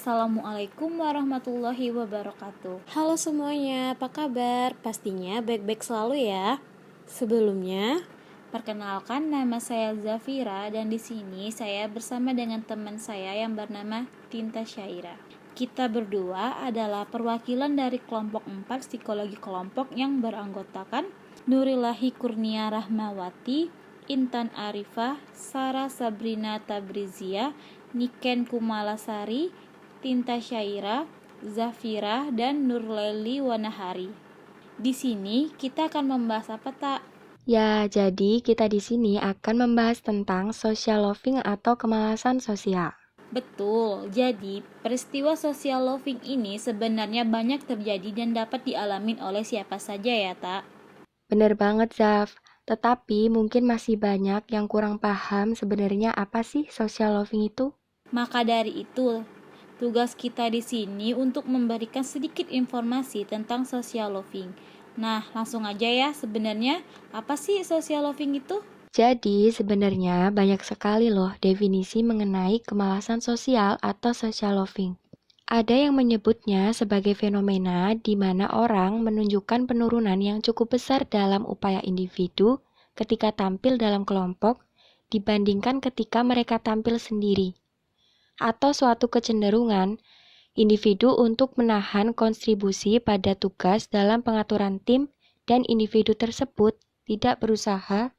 Assalamualaikum warahmatullahi wabarakatuh. Halo semuanya, apa kabar? Pastinya baik-baik selalu ya. Sebelumnya, Perkenalkan, nama saya Zafira dan di sini saya bersama dengan teman saya yang bernama Tinta Syaira. Kita berdua adalah perwakilan dari kelompok 4 psikologi kelompok yang beranggotakan Nurillahi Kurnia Rahmawati, Intan Arifah, Sarah Sabrina Tabrizia, Niken Kumalasari, Tinta Syaira, Zafira, dan Nurleli Wanahari. Di sini kita akan membahas apa, Tak? ya jadi kita di sini akan membahas tentang social loving atau kemalasan sosial. Betul, jadi peristiwa social loving ini sebenarnya banyak terjadi dan dapat dialami oleh siapa saja ya, Tak? Bener banget, Zaf. Tetapi mungkin masih banyak yang kurang paham sebenarnya apa sih social loving itu? Maka dari itu, tugas kita di sini untuk memberikan sedikit informasi tentang social loving. Nah, langsung aja ya, sebenarnya apa sih social loving itu? Jadi sebenarnya banyak sekali loh definisi mengenai kemalasan sosial atau social loving. Ada yang menyebutnya sebagai fenomena di mana orang menunjukkan penurunan yang cukup besar dalam upaya individu ketika tampil dalam kelompok dibandingkan ketika mereka tampil sendiri. Atau suatu kecenderungan individu untuk menahan kontribusi pada tugas dalam pengaturan tim dan individu tersebut tidak berusaha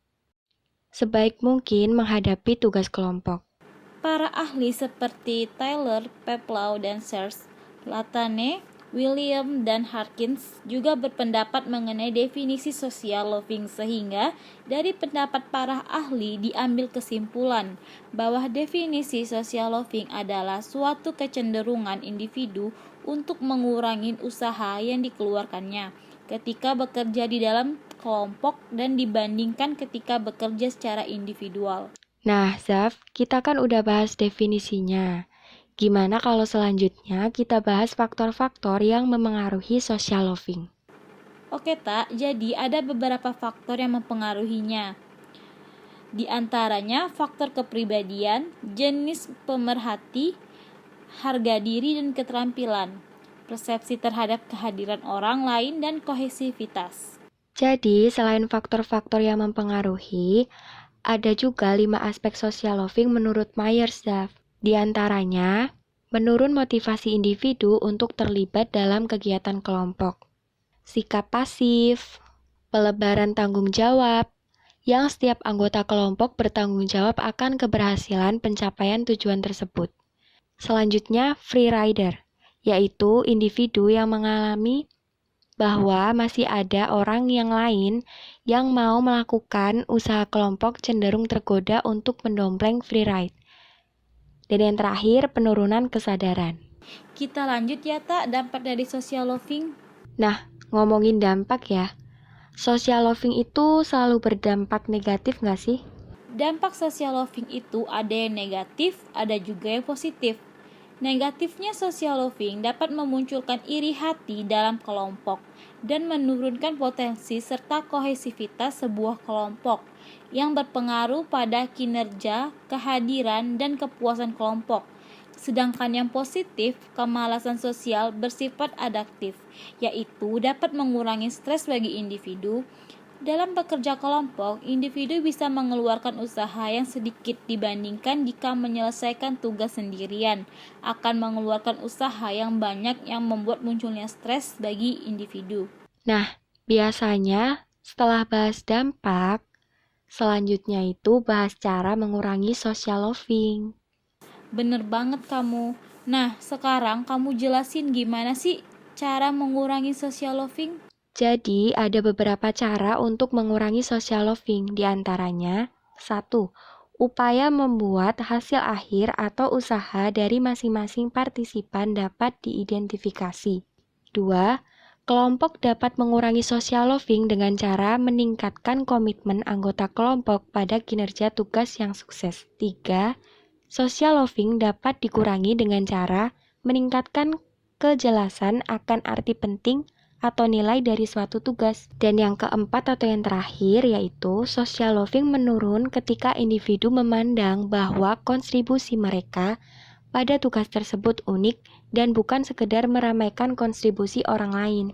sebaik mungkin menghadapi tugas kelompok. Para ahli seperti Taylor, Peplau, dan Sears, Latane, William, dan Harkins juga berpendapat mengenai definisi social loving sehingga dari pendapat para ahli diambil kesimpulan bahwa definisi social loving adalah suatu kecenderungan individu untuk mengurangi usaha yang dikeluarkannya ketika bekerja di dalam kelompok dan dibandingkan ketika bekerja secara individual. Nah, Zaf, kita kan udah bahas definisinya. Gimana kalau selanjutnya kita bahas faktor-faktor yang memengaruhi social loving? Oke, Tak. Jadi ada beberapa faktor yang mempengaruhinya. Di antaranya faktor kepribadian, jenis pemerhati, harga diri dan keterampilan, persepsi terhadap kehadiran orang lain, dan kohesivitas. Jadi, selain faktor-faktor yang mempengaruhi, ada juga 5 aspek social loving menurut Myers, Zaf. Di antaranya, menurun motivasi individu untuk terlibat dalam kegiatan kelompok. Sikap pasif, pelebaran tanggung jawab, yang setiap anggota kelompok bertanggung jawab akan keberhasilan pencapaian tujuan tersebut. Selanjutnya, free rider, yaitu individu yang mengalami bahwa masih ada orang yang lain yang mau melakukan usaha kelompok cenderung tergoda untuk mendompleng free ride. Dan yang terakhir, penurunan kesadaran. Kita lanjut ya, Tak, dampak dari social loving. Nah, ngomongin dampak ya, social loving itu selalu berdampak negatif nggak sih? Dampak social loving itu ada yang negatif, ada juga yang positif. Negatifnya social loving dapat memunculkan iri hati dalam kelompok dan menurunkan potensi serta kohesivitas sebuah kelompok yang berpengaruh pada kinerja, kehadiran, dan kepuasan kelompok. Sedangkan yang positif, kemalasan sosial bersifat adaptif, yaitu dapat mengurangi stres bagi individu. Dalam bekerja kelompok, individu bisa mengeluarkan usaha yang sedikit dibandingkan jika menyelesaikan tugas sendirian, akan mengeluarkan usaha yang banyak yang membuat munculnya stres bagi individu. Nah, biasanya setelah bahas dampak, selanjutnya itu bahas cara mengurangi social loving. Bener banget kamu. Nah, sekarang kamu jelasin gimana sih cara mengurangi social loving? Jadi, ada beberapa cara untuk mengurangi social loving, di antaranya 1. Upaya membuat hasil akhir atau usaha dari masing-masing partisipan dapat diidentifikasi. 2. Kelompok dapat mengurangi social loving dengan cara meningkatkan komitmen anggota kelompok pada kinerja tugas yang sukses. 3. Social loving dapat dikurangi dengan cara meningkatkan kejelasan akan arti penting atau nilai dari suatu tugas. Dan yang keempat atau yang terakhir yaitu social loving menurun ketika individu memandang bahwa kontribusi mereka pada tugas tersebut unik dan bukan sekedar meramaikan kontribusi orang lain.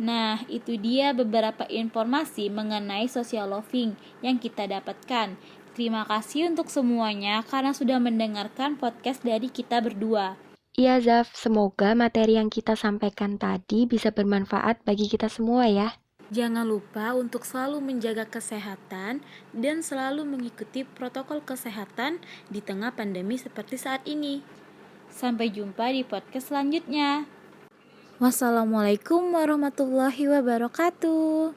Nah, itu dia beberapa informasi mengenai social loving yang kita dapatkan. Terima kasih untuk semuanya karena sudah mendengarkan podcast dari kita berdua. Iya Zaf, semoga materi yang kita sampaikan tadi bisa bermanfaat bagi kita semua ya. Jangan lupa untuk selalu menjaga kesehatan dan selalu mengikuti protokol kesehatan di tengah pandemi seperti saat ini. Sampai jumpa di podcast selanjutnya. Wassalamualaikum warahmatullahi wabarakatuh.